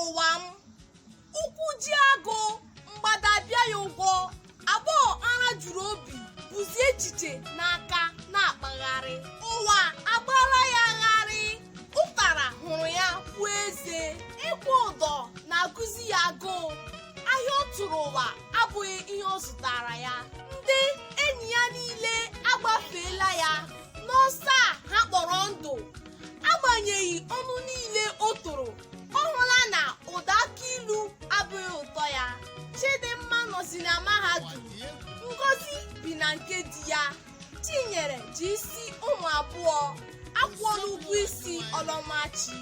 ụwa m, ụkwụ ji agụ mgbada bịa ya ụgwọ, agbọghọ ara juru obi bụzi echiche n'aka na-akpagharị. Ụwa agbara ya agharị, ụtara hụrụ ya bụ eze, ịkwụ ụdọ na-agụzi ya agụụ. Ahịa ọ tụrụ ụwa abụghị ihe ọ zụtara ya. Ndị enyi ya niile agbafeela ya n'ọsọ a ha kpọrọ ndụ. Agbanyeghị ọnụ niile o toro, ọ hụla na ụda akị ilu abụghị ụtọ ya. Chidimma nọzi na mahadum, Ngozi bi na nke di ya, Chinyere ji isi ụmụ abụọ akwụọla ụgwọ isi ọlọmachi,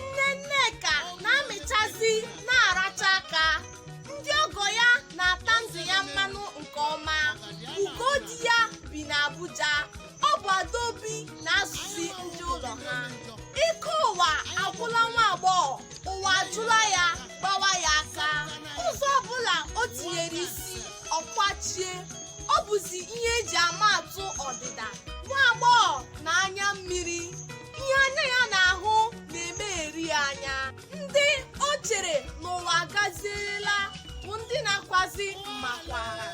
nne Nneka na-amịchazi na-aracha aka, ndị ọgọ ya na-ata ndụ ya mmanụ nke ọma, Ugodi ya bi na Abuja, ọ bụ Adaobi na-asụzi ndị ụlọ ha. Ike ụwa agwụla nwa agbọghọ, ụwa ajụla ya gbawa ya aka. Ụzọ ọbụla o tinyere isi ọkwachie, ọ bụzi ihe eji ama atụ ọdịda. Nwa agbọghọ na anya mmiri, ihe anya ya na-ahụ na-emegheri ya anya. Ndị o chere n'ụwa gaziela bụ ndị na-akwazi mmakwara.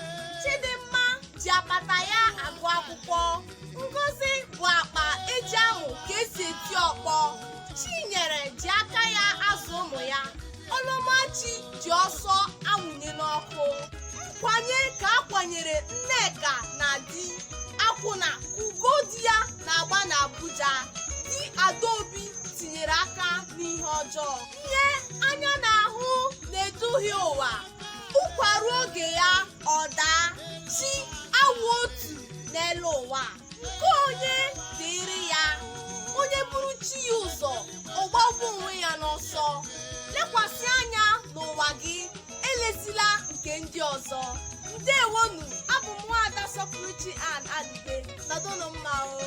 Chidimma ji akpata ya agụ akwụkwọ, Ngozi bụ akpa eji amụ ka esi eti ọkpọ, Chinyere ji aka ya azụ ụmụ ya, Ọlọmachi ji ọsọ anwụnye n'ọkụ. Nkwanye ka akwanyere Nneka na di akwụna Ugodi ya na-agba na Abuja, di Adaobi tinyere aka n'ihe ọjọọ. Ihe anya na-ahụ na-eduhie ụwa, ụkwaru oge ya ọ daa, chi awụ otu n'elu ụwa, nke onye dịrị ya. Onye buru chi ya ụzọ, ọgbagbu onwe ya n'ọsọ. Lekwasị anya n'ụwa gị, elezila nke ndị ọzọ. Ndewonu, abụ m Nwaada Sọpụrụchi Ann Adigbe. Nọdụnụ mma o.